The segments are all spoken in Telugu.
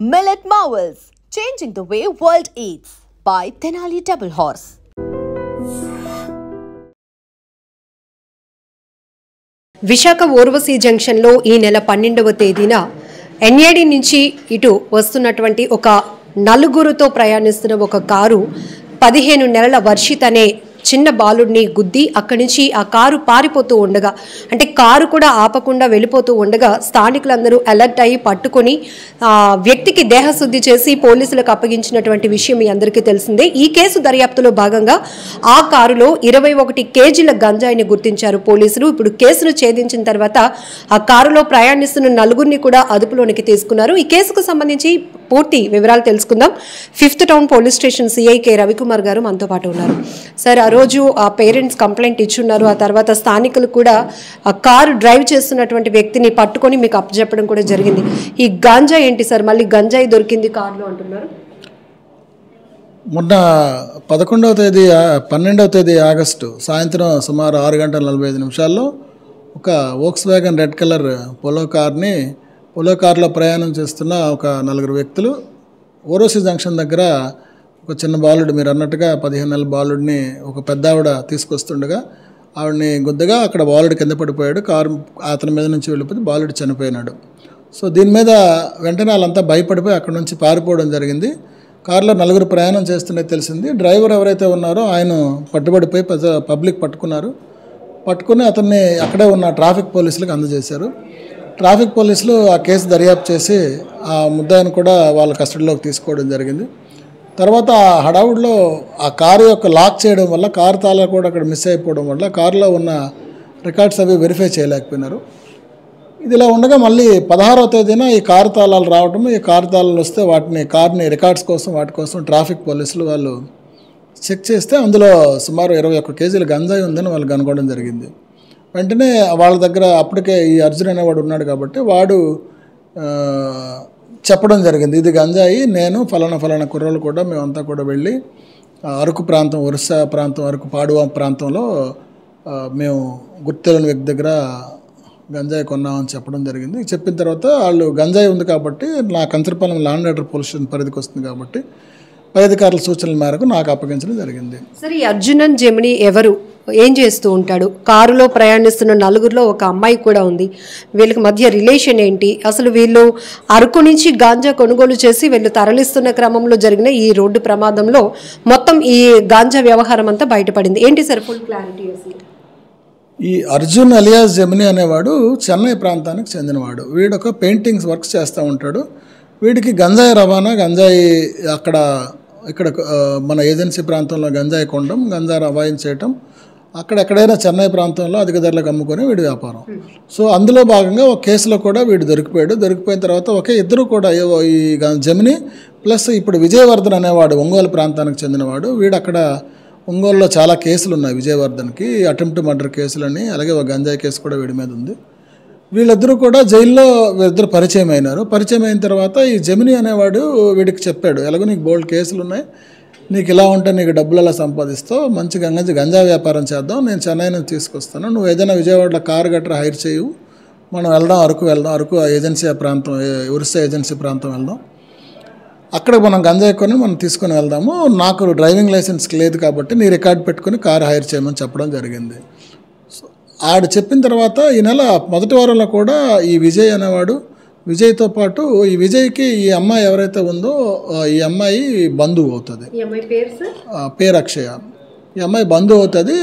Millet Marvels, changing the way world eats by Tenali Double Horse. Visakha ఓర్వశీ జంక్షన్లో ఈ నెల 12వ తేదీన ఎన్ఏడి నుంచి ఇటు వస్తున్నటువంటి ఒక నలుగురుతో ప్రయాణిస్తున్న ఒక కారు 15 నెలల వర్షిత్ అనే చిన్న బాలుడిని గుద్ది అక్కడి నుంచి ఆ కారు పారిపోతూ ఉండగా, అంటే కారు కూడా ఆపకుండా వెళ్ళిపోతూ ఉండగా స్థానికులందరూ అలర్ట్ అయ్యి పట్టుకొని వ్యక్తికి దేహశుద్ధి చేసి పోలీసులకు అప్పగించినటువంటి విషయం మీ అందరికీ తెలిసిందే. ఈ కేసు దర్యాప్తులో భాగంగా ఆ కారులో 21 కేజీల గంజాయిని గుర్తించారు పోలీసులు. ఇప్పుడు కేసును ఛేదించిన తర్వాత ఆ కారులో ప్రయాణిస్తున్న నలుగురిని కూడా అదుపులోనికి తీసుకున్నారు. ఈ కేసుకు సంబంధించి పూర్తి వివరాలు తెలుసుకుందాం. 5th town police station CI K Ravikumar గారు మనతో పాటు ఉన్నారు. సార్, ఆ రోజు ఆ పేరెంట్స్ కంప్లైంట్ ఇచ్చున్నారు. ఆ తర్వాత స్థానికులు కూడా ఆ కారు డ్రైవ్ చేస్తున్నటువంటి వ్యక్తిని పట్టుకొని మీకు అప్పచెప్పడం కూడా జరిగింది. ఈ గాంజా ఏంటి సార్? మళ్ళీ గంజాయి దొరికింది కారులో అంటున్నారు. మొన్న 12వ తేదీ ఆగస్టు సాయంత్రం సుమారు 6:45 ఒక Volkswagen red colour Polo కార్లో ప్రయాణం చేస్తున్న ఒక 4 వ్యక్తులు ఓరోసి జంక్షన్ దగ్గర ఒక చిన్న బాలుడు, మీరు అన్నట్టుగా 15 నెలల బాలుడిని ఒక పెద్ద ఆవిడ తీసుకొస్తుండగా ఆవిడని గుద్దగా అక్కడ బాలుడు కింద పడిపోయాడు. కారు అతని మీద నుంచి వెళ్ళిపోతే బాలుడు చనిపోయినాడు. సో దీని మీద వెంటనే వాళ్ళంతా భయపడిపోయి అక్కడ నుంచి పారిపోవడం జరిగింది. కారులో 4 ప్రయాణం చేస్తున్నది తెలిసింది. డ్రైవర్ ఎవరైతే ఉన్నారో ఆయన పట్టుబడిపోయి పబ్లిక్ పట్టుకుని అతన్ని అక్కడే ఉన్న ట్రాఫిక్ పోలీసులకు అందజేశారు. ట్రాఫిక్ పోలీసులు ఆ కేసు దర్యాప్తు చేసి ఆ ముద్దాయిని కూడా వాళ్ళ కస్టడీలోకి తీసుకోవడం జరిగింది. తర్వాత ఆ హడావుడిలో ఆ కారు యొక్క లాక్ చేయడం వల్ల కారు తాళాలు కూడా అక్కడ మిస్ అయిపోవడం వల్ల కారులో ఉన్న రికార్డ్స్ అవి వెరిఫై చేయలేకపోయినారు. ఇది ఇలా ఉండగా మళ్ళీ 16వ తేదీన ఈ కారు తాళాలు రావటం, ఈ కారు తాళాలు వస్తే కార్ని రికార్డ్స్ కోసం వాటి కోసం ట్రాఫిక్ పోలీసులు వాళ్ళు చెక్ చేస్తే అందులో సుమారు 21 కేజీల గంజాయి ఉందని వాళ్ళు కనుగొనడం జరిగింది. వెంటనే వాళ్ళ దగ్గర అప్పటికే ఈ అర్జున్ అనేవాడు ఉన్నాడు కాబట్టి వాడు చెప్పడం జరిగింది, ఇది గంజాయి, నేను ఫలానా కుర్రోళ్ళు కూడా మేమంతా కూడా వెళ్ళి అరకు ప్రాంతం, ఒరిస్సా ప్రాంతం, అరకు పాడువా ప్రాంతంలో మేము గుర్తెలని వ్యక్తి దగ్గర గంజాయి కొన్నామని చెప్పడం జరిగింది. చెప్పిన తర్వాత వాళ్ళు గంజాయి ఉంది కాబట్టి నా Kancharapalem land order police station పరిధికి వస్తుంది కాబట్టి పై అధికారుల సూచనల మేరకు నాకు అప్పగించడం జరిగింది. సరే, ఈ అర్జునన్ జెమిని ఎవరు, ఏం చేస్తూ ఉంటాడు? కారులో ప్రయాణిస్తున్న నలుగురిలో ఒక అమ్మాయి కూడా ఉంది. వీళ్ళకి మధ్య రిలేషన్ ఏంటి? అసలు వీళ్ళు అరకు నుంచి గాంజా కొనుగోలు చేసి వీళ్ళు తరలిస్తున్న క్రమంలో జరిగిన ఈ రోడ్డు ప్రమాదంలో మొత్తం ఈ గాంజా వ్యవహారం అంతా బయటపడింది. ఏంటి సార్ ఫుల్ క్లారిటీ? ఈ అర్జున్ అలియాస్ జెమిని అనేవాడు చెన్నై ప్రాంతానికి చెందినవాడు. వీడొక పెయింటింగ్స్ వర్క్స్ చేస్తూ ఉంటాడు. వీడికి గంజాయి రవాణా, ఇక్కడ మన ఏజెన్సీ ప్రాంతంలో గంజాయి కొనడం, గంజాయి రవాణా చేయటం, ఎక్కడైనా చెన్నై ప్రాంతంలో అధిక ధరలకు అమ్ముకొని వీడి వ్యాపారం. సో అందులో భాగంగా ఒక కేసులో కూడా వీడు దొరికిపోయిన తర్వాత ఇద్దరు కూడా ఈ జెమిని ప్లస్ ఇప్పుడు విజయవర్ధన్ అనేవాడు ఒంగోలు ప్రాంతానికి చెందినవాడు. వీడు అక్కడ ఒంగోలులో చాలా కేసులు ఉన్నాయి విజయవర్ధన్కి, అటెంప్ట్ మర్డర్ కేసులని, అలాగే ఒక గంజాయి కేసు కూడా వీడి మీద ఉంది. వీళ్ళిద్దరూ కూడా జైల్లో వీళ్ళిద్దరు పరిచయం అయినారు. పరిచయం అయిన తర్వాత ఈ జెమిని అనేవాడు వీడికి చెప్పాడు, ఎలాగో నీకు బోల్డ్ కేసులు ఉన్నాయి, నీకు ఇలా ఉంటే నీకు డబ్బులు ఎలా సంపాదిస్తావు, మంచి గంజా వ్యాపారం చేద్దాం, నేను చెన్నై నుంచి తీసుకొస్తాను, నువ్వు ఏదైనా విజయవాడలో కారు గట్రా హైర్ చేయు, మనం అరకు ఏజెన్సీ ప్రాంతం, ఒరిస్సా ఏజెన్సీ ప్రాంతం వెళ్దాం, అక్కడ మనం గంజాయి కొని మనం తీసుకొని వెళ్దాము, నాకు డ్రైవింగ్ లైసెన్స్ లేదు కాబట్టి నీ రికార్డ్ పెట్టుకుని కారు హైర్ చేయమని చెప్పడం జరిగింది. ఆడు చెప్పిన తర్వాత ఈ నెల మొదటి వారంలో కూడా ఈ విజయ్ అనేవాడు, విజయ్తో పాటు ఈ విజయ్కి ఈ అమ్మాయి ఎవరైతే ఉందో ఈ అమ్మాయి బంధువు అవుతుంది. పేరు అక్షయ. ఈ అమ్మాయి బంధువు అవుతుంది.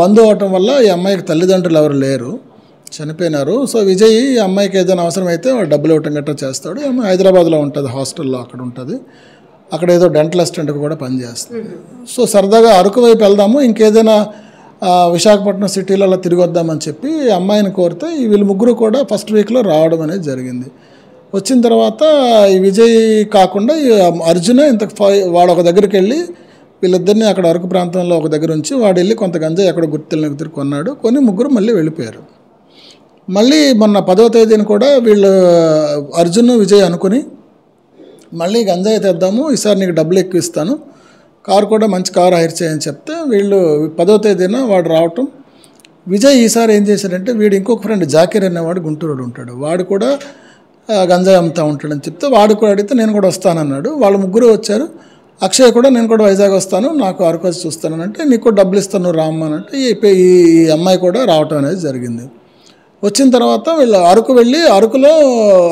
బంధువు అవటం వల్ల ఈ అమ్మాయికి తల్లిదండ్రులు ఎవరు లేరు, చనిపోయినారు. సో విజయ్ ఈ అమ్మాయికి ఏదైనా అవసరం అయితే డబ్బులు ఇవ్వటం గట్రా చేస్తాడు. ఈ అమ్మాయి హైదరాబాద్లో ఉంటుంది, హాస్టల్లో అక్కడ ఉంటుంది. అక్కడ ఏదో డెంటల్ అసిస్టెంట్గా కూడా పనిచేస్తుంది. సో సరదాగా అరకు వైపు వెళ్దాము, ఇంకేదైనా విశాఖపట్నం సిటీలో తిరిగి వద్దామని చెప్పి అమ్మాయిని కోరితే వీళ్ళు ముగ్గురు కూడా ఫస్ట్ వీక్లో రావడం అనేది జరిగింది. వచ్చిన తర్వాత ఈ విజయ్ కాకుండా ఈ అర్జునే వాడు ఒక దగ్గరికి వెళ్ళి వీళ్ళిద్దరిని అక్కడ అరకు ప్రాంతంలో ఒక దగ్గర ఉంచి వాడు వెళ్ళి కొంత గంజాయి అక్కడ గుర్తులు కొన్నాడు. కొని ముగ్గురు మళ్ళీ వెళ్ళిపోయారు. మళ్ళీ మొన్న 10వ తేదీన కూడా వీళ్ళు అర్జున్ విజయ్ అనుకుని మళ్ళీ గంజాయి తెద్దాము, ఈసారి నీకు డబ్బులు ఎక్కువ ఇస్తాను, కారు కూడా మంచి కారు హైర్ చేయని చెప్తే వీళ్ళు 10వ తేదీన వాడు రావటం. విజయ్ ఈసారి ఏం చేశాడంటే వీడు ఇంకొక ఫ్రెండ్ జాకీర్ అనేవాడు గుంటూరులో ఉంటాడు, వాడు కూడా గంజాయి అమ్ముతూ ఉంటాడని చెప్తే వాడు కూడా అడిగితే నేను కూడా వస్తానన్నాడు. వాళ్ళు ముగ్గురు వచ్చారు. అక్షయ్ కూడా నేను కూడా వైజాగ్ వస్తాను, నాకు అరకు వచ్చి చూస్తానంటే నీకు కూడా డబ్బులు ఇస్తాను రామ్మనంటే ఈ అమ్మాయి కూడా రావటం అనేది జరిగింది. వచ్చిన తర్వాత వీళ్ళు అరకు వెళ్ళి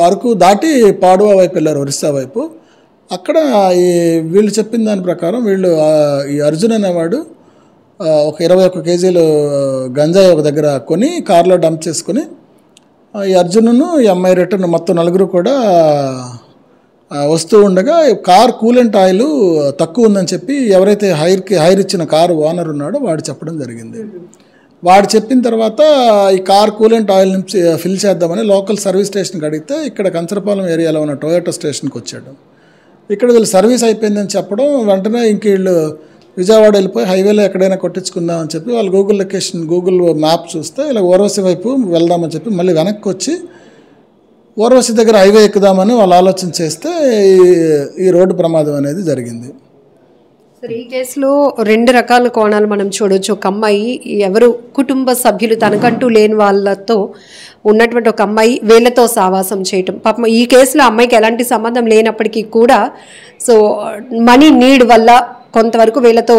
అరకు దాటి పాడువా వైపు వెళ్ళారు, ఒరిస్సా వైపు. అక్కడ వీళ్ళు చెప్పిన దాని ప్రకారం వీళ్ళు ఈ అర్జున్ అనేవాడు ఒక 21 కేజీలు గంజాయి ఒక దగ్గర కొని కార్లో డంప్ చేసుకొని ఈ అర్జునును ఈ అమ్మాయి రిటర్న్ మొత్తం నలుగురు కూడా వస్తూ ఉండగా కార్ కూలెంట్ ఆయిల్ తక్కువ ఉందని చెప్పి ఎవరైతే హైర్ ఇచ్చిన కారు ఓనర్ ఉన్నాడో వాడు చెప్పడం జరిగింది. వాడు చెప్పిన తర్వాత ఈ కార్ కూలెంట్ ఆయిల్ నుంచి ఫిల్ చేద్దామని లోకల్ సర్వీస్ స్టేషన్కి అడిగితే ఇక్కడ కంచరపాలెం ఏరియాలో ఉన్న టొయోటో స్టేషన్కి వచ్చాడు. ఇక్కడ వీళ్ళు సర్వీస్ అయిపోయిందని చెప్పడం వెంటనే ఇంక వీళ్ళు విజయవాడ వెళ్ళిపోయి హైవేలో ఎక్కడైనా కొట్టించుకుందామని చెప్పి వాళ్ళు గూగుల్ మ్యాప్ చూస్తే ఇలా ఓర్వశి వైపు వెళ్దామని చెప్పి మళ్ళీ వెనక్కి వచ్చి ఓర్వశి దగ్గర హైవే ఎక్కుదామని వాళ్ళు ఆలోచన చేస్తే ఈ రోడ్డు ప్రమాదం అనేది జరిగింది. సరే, ఈ కేసులో 2 రకాల కోణాలు మనం చూడవచ్చు. ఒక అమ్మాయి ఎవరు కుటుంబ సభ్యులు తనకంటూ లేని వాళ్ళతో ఉన్నటువంటి ఒక అమ్మాయి వీళ్ళతో సావాసం చేయటం. పాపం ఈ కేసులో అమ్మాయికి ఎలాంటి సంబంధం లేనప్పటికీ కూడా సో మనీ నీడ్ వల్ల కొంతవరకు వీళ్ళతో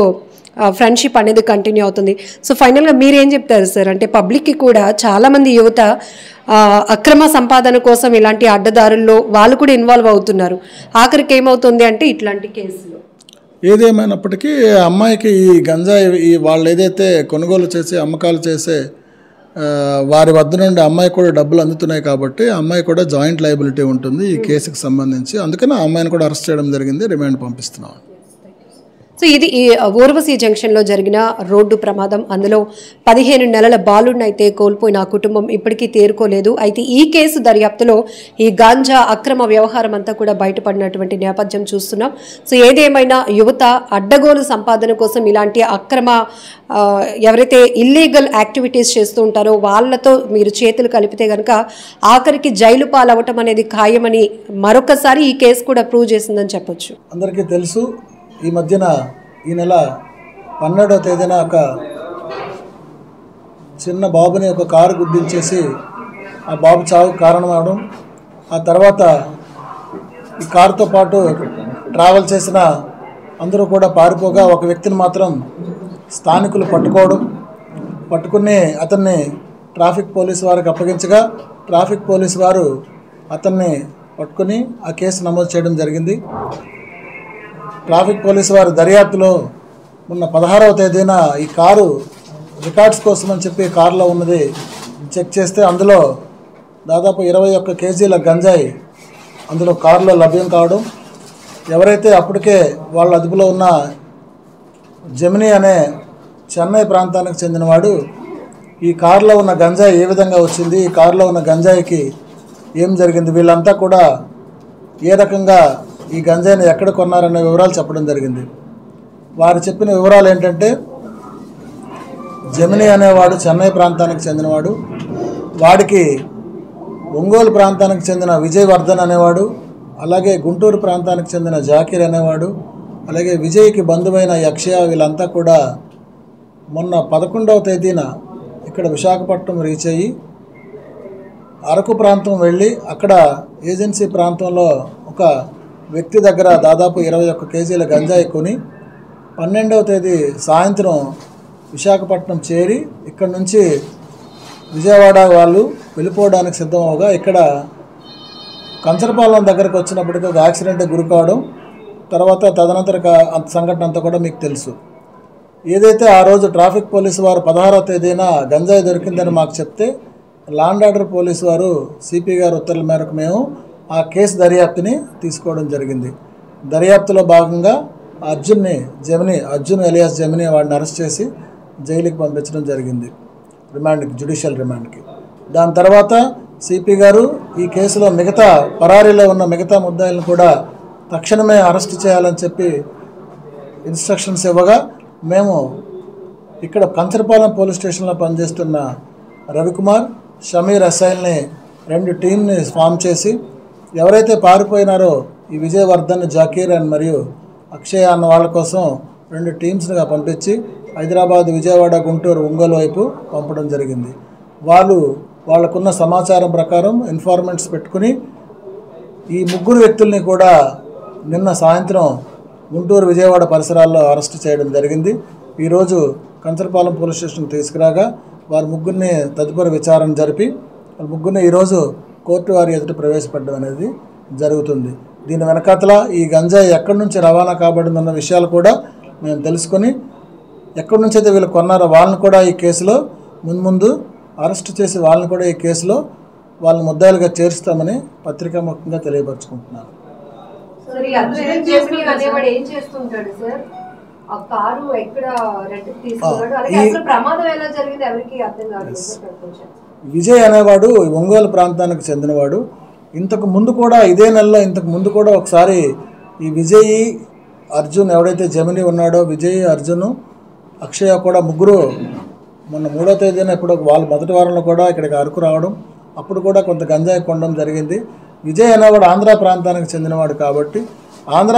ఫ్రెండ్షిప్ అనేది కంటిన్యూ అవుతుంది. సో ఫైనల్గా మీరేం చెప్తారు సార్? అంటే పబ్లిక్కి కూడా చాలామంది యువత అక్రమ సంపాదన కోసం ఇలాంటి అడ్డదారుల్లో వాళ్ళు కూడా ఇన్వాల్వ్ అవుతున్నారు. ఆఖరికి ఏమవుతుంది అంటే ఇట్లాంటి కేసులు ఏదేమైనప్పటికీ అమ్మాయికి ఈ గంజాయి వాళ్ళు ఏదైతే కొనుగోలు చేసి అమ్మకాలు చేసే వారి వద్ద నుండి అమ్మాయి కూడా డబ్బులు అందుతున్నాయి కాబట్టి అమ్మాయి కూడా జాయింట్ లయబిలిటీ ఉంటుంది ఈ కేసుకి సంబంధించి. అందుకని ఆ అమ్మాయిని కూడా అరెస్ట్ చేయడం జరిగింది, రిమాండ్ పంపిస్తున్నాం. సో ఇది ఈ ఊర్వశి జంక్షన్లో జరిగిన రోడ్డు ప్రమాదం. అందులో 15 నెలల బాలుడిని అయితే కోల్పోయిన ఆ కుటుంబం ఇప్పటికీ తేరుకోలేదు. అయితే ఈ కేసు దర్యాప్తులో ఈ గాంజా అక్రమ వ్యవహారం అంతా కూడా బయటపడినటువంటి నేపథ్యం చూస్తున్నాం. సో ఏదేమైనా యువత అడ్డగోలు సంపాదన కోసం ఇలాంటి అక్రమ ఎవరైతే ఇల్లీగల్ యాక్టివిటీస్ చేస్తూ ఉంటారో వాళ్ళతో మీరు చేతులు కలిపితే కనుక ఆఖరికి జైలు పాలవటం అనేది ఖాయమని మరొకసారి ఈ కేసు కూడా ప్రూవ్ చేసిందని చెప్పొచ్చు. అందరికీ తెలుసు, ఈ మధ్యన ఈ నెల 12వ తేదీన ఒక చిన్న బాబుని ఒక కారు గుద్దించేసి ఆ బాబు చావుకు కారణం అవడం, ఆ తర్వాత ఈ కారుతో పాటు ట్రావెల్ చేసిన అందరూ కూడా పారిపోగా ఒక వ్యక్తిని మాత్రం స్థానికులు పట్టుకుని అతన్ని ట్రాఫిక్ పోలీసు వారికి అప్పగించగా ట్రాఫిక్ పోలీసు వారు అతన్ని పట్టుకుని ఆ కేసు నమోదు చేయడం జరిగింది. ట్రాఫిక్ పోలీసు వారి దర్యాప్తులో మొన్న 16వ తేదీన ఈ కారు రికార్డ్స్ కోసం అని చెప్పి కారులో ఉన్నది చెక్ చేస్తే అందులో దాదాపు 21 కేజీల గంజాయి అందులో కారులో లభ్యం కావడం, ఎవరైతే అప్పటికే వాళ్ళ అదుపులో ఉన్న జెమినీ అనే చెన్నై ప్రాంతానికి చెందినవాడు ఈ కారులో ఉన్న గంజాయి ఏ విధంగా వచ్చింది, ఈ కారులో ఉన్న గంజాయికి ఏం జరిగింది, వీళ్ళంతా కూడా ఏ రకంగా ఈ గంజాయిని ఎక్కడ కొన్నారనే వివరాలు చెప్పడం జరిగింది. వారు చెప్పిన వివరాలు ఏంటంటే జెమినీ అనేవాడు చెన్నై ప్రాంతానికి చెందినవాడు, వాడికి ఒంగోలు ప్రాంతానికి చెందిన విజయవర్ధన్ అనేవాడు, అలాగే గుంటూరు ప్రాంతానికి చెందిన జాకీర్ అనేవాడు, అలాగే విజయ్కి బంధువైన యక్షయ వీళ్ళంతా కూడా మొన్న 11వ తేదీన ఇక్కడ విశాఖపట్నం రీచ్ అయ్యి అరకు ప్రాంతం వెళ్ళి అక్కడ ఏజెన్సీ ప్రాంతంలో ఒక వ్యక్తి దగ్గర దాదాపు 21 కేజీల గంజాయి కొని 12వ తేదీ సాయంత్రం విశాఖపట్నం చేరి ఇక్కడ నుంచి విజయవాడ వాళ్ళు వెళ్ళిపోవడానికి సిద్ధమవగా ఇక్కడ కంచరపాలెం దగ్గరకు వచ్చినప్పటికీ ఒక యాక్సిడెంట్కి గురి కావడం, తర్వాత తదనంతర సంఘటన అంతా కూడా మీకు తెలుసు. ఏదైతే ఆ రోజు ట్రాఫిక్ పోలీసు వారు 16వ తేదీన గంజాయి దొరికిందని మాకు చెప్తే లాండ్ ఆర్డర్ పోలీసు వారు సిపి గారు ఉత్తర్వుల మేరకు మేము ఆ కేసు దర్యాప్తుని తీసుకోవడం జరిగింది. దర్యాప్తులో భాగంగా అర్జున్ ఎలియాస్ జెమినీ వాడిని అరెస్ట్ చేసి జైలుకి పంపించడం జరిగింది, జ్యుడిషియల్ రిమాండ్కి. దాని తర్వాత సిపి గారు ఈ కేసులో పరారీలో ఉన్న మిగతా ముద్దాయిలను కూడా తక్షణమే అరెస్ట్ చేయాలని చెప్పి ఇన్స్ట్రక్షన్స్ ఇవ్వగా మేము ఇక్కడ కంచరపాలెం పోలీస్ స్టేషన్లో పనిచేస్తున్న రవికుమార్, షమీర్ ఎస్ఐల్ని 2 టీంని ఫామ్ చేసి ఎవరైతే పారిపోయినారో ఈ విజయవర్ధన్, జాకీర్ అండ్ మరియు అక్షయ్ అన్న వాళ్ళ కోసం 2 టీమ్స్గా పంపించి హైదరాబాద్, విజయవాడ, గుంటూరు, ఒంగోలు వైపు పంపడం జరిగింది. వాళ్ళకున్న సమాచారం ప్రకారం ఇన్ఫార్మెంట్స్ పెట్టుకుని ఈ ముగ్గురు వ్యక్తుల్ని కూడా నిన్న సాయంత్రం గుంటూరు విజయవాడ పరిసరాల్లో అరెస్ట్ చేయడం జరిగింది. ఈరోజు కంచరపాలెం పోలీస్ స్టేషన్కి తీసుకురాగా వారి ముగ్గురిని తదుపరి విచారణ జరిపి వాళ్ళ ముగ్గురిని ఈరోజు కోర్టు వారి ఎదుట ప్రవేశపెట్టడం అనేది జరుగుతుంది. దీని వెనకాతల ఈ గంజాయి ఎక్కడి నుంచి రవాణా కాబడిందన్న విషయాలు కూడా మేము తెలుసుకొని ఎక్కడి నుంచి అయితే వీళ్ళు కొన్నారో వాళ్ళని కూడా ఈ కేసులో ముందు అరెస్ట్ చేసి వాళ్ళని కూడా ఈ కేసులో వాళ్ళని ముద్దాయిలుగా చేరుస్తామని పత్రికాముఖంగా తెలియపరచుకుంటున్నాను. విజయ్ అనేవాడు ఒంగోలు ప్రాంతానికి చెందినవాడు. ఇంతకు ముందు కూడా ఇదే నెలలో ఇంతకు ముందు కూడా ఒకసారి ఈ విజయ్ అర్జున్ ఎవడైతే జమిని ఉన్నాడో విజయ్ అర్జున్ అక్షయ కూడా ముగ్గురు మొన్న 3వ తేదీన ఇప్పుడు వాళ్ళు మొదటి వారంలో కూడా ఇక్కడికి అరకు రావడం అప్పుడు కూడా కొంత గంజాయి కొనడం జరిగింది. విజయ్ అనేవాడు ఆంధ్ర ప్రాంతానికి చెందినవాడు కాబట్టి ఆంధ్ర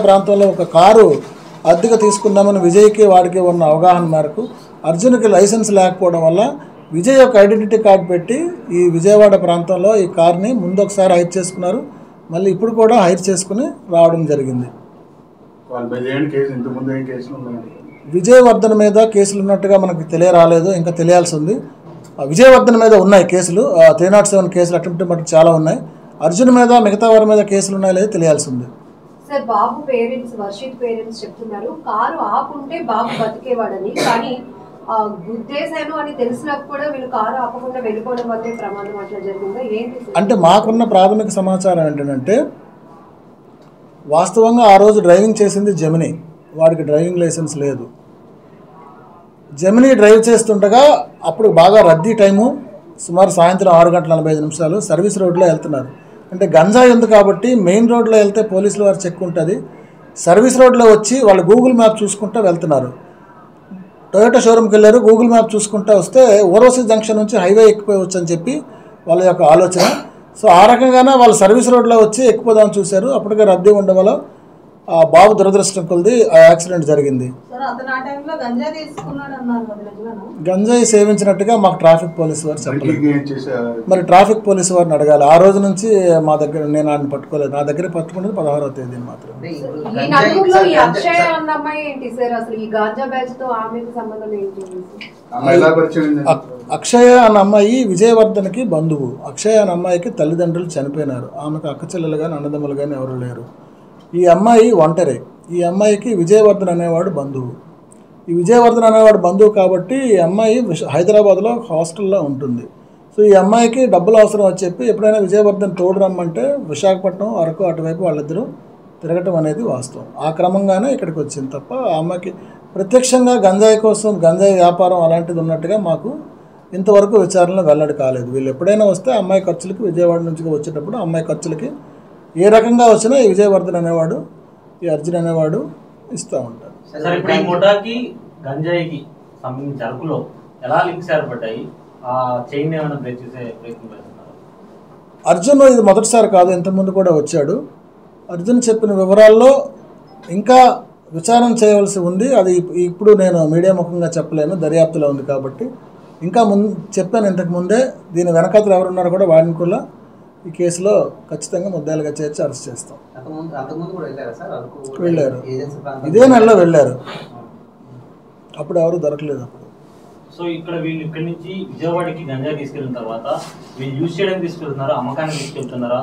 ప్రాంతంలో ఒక కారు అద్దెకు తీసుకుందామని విజయ్కి వాడికి ఉన్న అవగాహన మేరకు అర్జున్కి లైసెన్స్ లేకపోవడం వల్ల విజయ్ యొక్క ఐడెంటిటీ కార్డు పెట్టి ఈ విజయవాడ ప్రాంతంలో ఈ కార్ని ముందు ఒకసారి హైర్ చేసుకున్నారు. మళ్ళీ ఇప్పుడు కూడా హైర్ చేసుకుని రావడం జరిగింది. విజయవర్ధన్ మీద కేసులు ఉన్నట్టుగా మనకు తెలియరాలేదు, ఇంకా తెలియాల్సి ఉంది. విజయవర్ధన్ మీద ఉన్నాయి కేసులు, 307 కేసులు అటెంప్ట్ మటుకు చాలా ఉన్నాయి. అర్జున్ మీద మిగతా వారి మీద కేసులు ఉన్నాయో లేదో తెలియాల్సి ఉంది. సార్ బాబు పేరెంట్స్ వర్షిత్ పేరెంట్స్ చెప్తున్నారు కారు ఆపుంటే బాబు బతికేవాడని, కానీ గుద్దేశాను అని తెలిసినప్పుడు కూడా వీళ్ళు కారు ఆపకుండా వెళ్ళిపోవడం వల్లే ప్రమాదం అట్లా జరిగిందా ఏంటి? అంటే మాకున్న ప్రాథమిక సమాచారం ఏంటంటే వాస్తవంగా ఆ రోజు డ్రైవింగ్ చేసింది జమిని, వాడికి డ్రైవింగ్ లైసెన్స్ లేదు. జమిని డ్రైవ్ చేస్తుండగా అప్పుడు బాగా రద్దీ టైము, సుమారు సాయంత్రం 6:45 సర్వీస్ రోడ్లో వెళ్తున్నారు. అంటే గంజాయి ఉంది కాబట్టి మెయిన్ రోడ్లో వెళ్తే పోలీసులు వారు చెక్ ఉంటుంది. సర్వీస్ రోడ్లో వచ్చి వాళ్ళు గూగుల్ మ్యాప్ చూసుకుంటూ వెళ్తున్నారు. టొయోటా షోరూమ్కి వెళ్ళారు, గూగుల్ మ్యాప్ చూసుకుంటూ వస్తే ఓరోసి జంక్షన్ నుంచి హైవే ఎక్కిపోవచ్చు అని చెప్పి వాళ్ళ యొక్క ఆలోచన. సో ఆ రకంగానే వాళ్ళు సర్వీస్ రోడ్లో వచ్చి ఎక్కిపోదామని చూశారు. అప్పటికే రద్దీ ఉండడం వల్ల బాబు దురదృష్టం కొలిది ఆ యాక్సిడెంట్ జరిగింది. గంజాయి సేవించినట్టుగా మాకు ట్రాఫిక్ పోలీసు వారు చెప్పలేదు. మరి ట్రాఫిక్ పోలీసు వారిని అడగాలి. ఆ రోజు నుంచి మా దగ్గర నేను ఆయన పట్టుకోలేదు. నా దగ్గర పట్టుకున్నది 16వ తేదీని మాత్రం. అక్షయ అన్న అమ్మాయి విజయవర్ధన్కి బంధువు. అక్షయ అన్న అమ్మాయికి తల్లిదండ్రులు చనిపోయినారు. ఆమెకు అక్క చెల్లెలు కానీ అన్నదమ్ములు కానీ ఎవరు లేరు. ఈ అమ్మాయి ఒంటరి. ఈ అమ్మాయికి విజయవర్ధన్ అనేవాడు బంధువు. ఈ విజయవర్ధన్ అనేవాడు బంధువు కాబట్టి ఈ అమ్మాయి హైదరాబాద్లో హాస్టల్లో ఉంటుంది. సో ఈ అమ్మాయికి డబ్బులు అవసరం అని చెప్పి ఎప్పుడైనా విజయవర్ధన్ తోడు రమ్మంటే విశాఖపట్నం అరకు అటువైపు వాళ్ళిద్దరూ తిరగటం అనేది వాస్తవం. ఆ క్రమంగానే ఇక్కడికి వచ్చింది తప్ప ఆ అమ్మాయికి ప్రత్యక్షంగా గంజాయి కోసం గంజాయి వ్యాపారం అలాంటిది ఉన్నట్టుగా మాకు ఇంతవరకు విచారణలో వెల్లడి కాలేదు. వీళ్ళు ఎప్పుడైనా వస్తే అమ్మాయి ఖర్చులకి విజయవాడ నుంచి వచ్చేటప్పుడు అమ్మాయి ఖర్చులకి ఏ రకంగా వచ్చినా ఈ విజయవర్ధన్ అనేవాడు ఈ అర్జున్ అనేవాడు ఇస్తూ ఉంటాడు. అర్జున్ ఇది మొదటిసారి కాదు, ఇంతకుముందు కూడా వచ్చాడు. అర్జున్ చెప్పిన వివరాల్లో ఇంకా విచారణ చేయవలసి ఉంది. అది ఇప్పుడు నేను మీడియా ముఖంగా చెప్పలేను, దర్యాప్తులో ఉంది కాబట్టి. ఇంకా చెప్పాను ఇంతకు ముందే. దీని వెనకాతలు ఎవరున్నారో కూడా వాడిని కూడా ఈ కేసులో ఖచ్చితంగా ముద్దాయిలుగా చేర్చి అరెస్ట్ చేస్తాం. వెళ్ళారు, ఇదే నెలలో వెళ్ళారు. అప్పుడు ఎవరు దొరకలేదు. అప్పుడు సో ఇక్కడ వీళ్ళు ఇక్కడ నుంచి విజయవాడకి గంజా తీసుకెళ్ళిన తర్వాత వీళ్ళు యూజ్ చేయడానికి తీసుకెళ్తున్నారా, అమ్మకానికి తీసుకెళ్తున్నారా?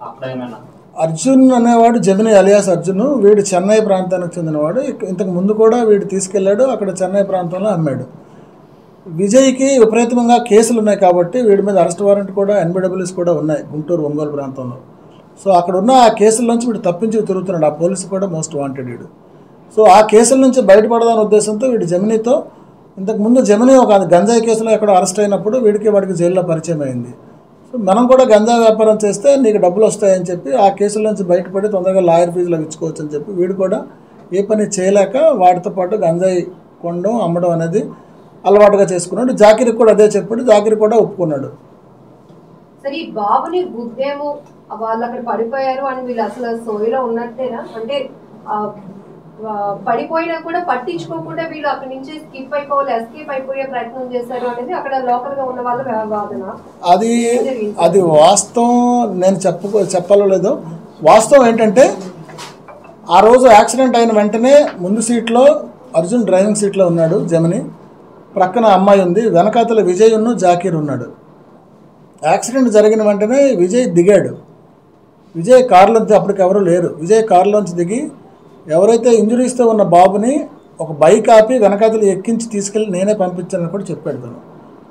అక్కడ ఏమైనా అర్జున్ అనేవాడు జమిని అలియాస్ అర్జున్. వీడు చెన్నై ప్రాంతానికి చెందినవాడు. ఇంతకు ముందు కూడా వీడు తీసుకెళ్ళాడు, అక్కడ చెన్నై ప్రాంతంలో అమ్మాడు. విజయ్కి విపరీతంగా కేసులు ఉన్నాయి కాబట్టి వీడి మీద అరెస్ట్ వారెంట్ కూడా ఎన్బిడబ్ల్యూస్ కూడా ఉన్నాయి గుంటూరు ఒంగోలు ప్రాంతంలో. సో అక్కడ ఉన్న ఆ కేసుల నుంచి వీడు తప్పించి తిరుగుతున్నాడు. ఆ పోలీసు కూడా మోస్ట్ వాంటెడ్ వీడు. సో ఆ కేసుల నుంచి బయటపడదాని ఉద్దేశంతో వీడు జమినీతో ఇంతకుముందు జమిని ఒక గంజాయి కేసులో ఎక్కడో అరెస్ట్ అయినప్పుడు వాడికి జైల్లో పరిచయం అయింది. సో మనం కూడా గంజా వ్యాపారం చేస్తే నీకు డబ్బులు వస్తాయని చెప్పి ఆ కేసుల నుంచి బయటపడి తొందరగా లాయర్ ఫీజులు ఇచ్చుకోవచ్చు అని చెప్పి వీడు కూడా ఏ పని చేయలేక వాటితో పాటు గంజాయి కొనడం అమ్మడం అనేది అలవాటుగా చేసుకున్నాడు. జాకిరికి కూడా అదే చెప్పాడు. జాకిరి కూడా ఒప్పుకున్నాడు. సరే ఈ బాబుని గుద్దేమో వాళ్ళు అక్కడ పడిపోయారు అని వీళ్ళు అసలు సోయిలో ఉన్నట్టేనా? అంటే పడిపోయినా కూడా పట్టించుకోకుండా వీళ్ళు అక్కడి నుంచి ఎస్కేప్ అయిపోయే ప్రయత్నం చేశారు అనేది అక్కడ లోకల్ గా ఉన్న వాళ్ళ వాదన. అది వాస్తవం. నేను చెప్పాలో లేదో వాస్తవం ఏంటంటే ఆ రోజు యాక్సిడెంట్ అయిన వెంటనే ముందు సీట్లో అర్జున్ డ్రైవింగ్ సీట్లో ఉన్నాడు, జమిని ప్రక్కన అమ్మాయి ఉంది, వెనకాతల విజయ్ జాకీర్ ఉన్నాడు. యాక్సిడెంట్ జరిగిన వెంటనే విజయ్ దిగాడు. విజయ్ కారులోంచి అప్పటికి ఎవరు లేరు. విజయ్ కారులోంచి దిగి ఎవరైతే ఇంజురీస్తో ఉన్న బాబుని ఒక బైక్ ఆపి వెనకాతలు ఎక్కించి తీసుకెళ్ళి నేనే పంపించానని కూడా చెప్పాడు తను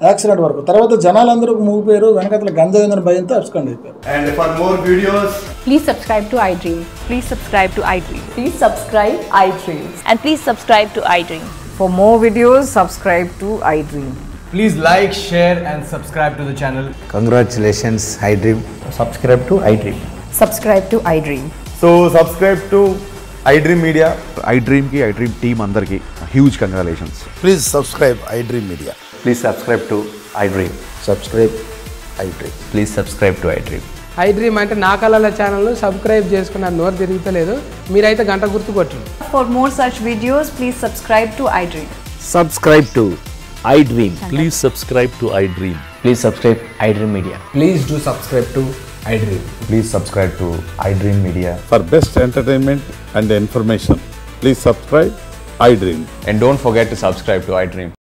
యాక్సిడెంట్ వరకు. తర్వాత జనాలందరూ మూగిపోయారు, వెనకాతల గంజాయిందని భయంతో అబ్స్కాండ్ అయిపోయారు. And for more videos, please subscribe to iDream. Please subscribe to iDream. Please subscribe iDream. And please subscribe to iDream. For more videos, subscribe to iDream. please like, share and subscribe to the channel. Congratulations, iDream. Subscribe to iDream. Subscribe to iDream. So subscribe to iDream Media. iDream ki iDream team andarki huge congratulations. Please subscribe iDream Media. Please subscribe to iDream. Subscribe iDream. Please subscribe to iDream. iDream అంటే నా కళల ఛానల్ సబ్స్క్రైబ్ చేసుకున్న నోరు తిరుగుతలేదు, మీరైతే గంట గుర్తు కొట్టండి. For more such videos, please subscribe to iDream. Subscribe to iDream. Please subscribe to iDream. Please subscribe iDream Media. Please do subscribe to iDream. Please subscribe to iDream Media. For best entertainment and information, please subscribe iDream. And don't forget to subscribe to iDream.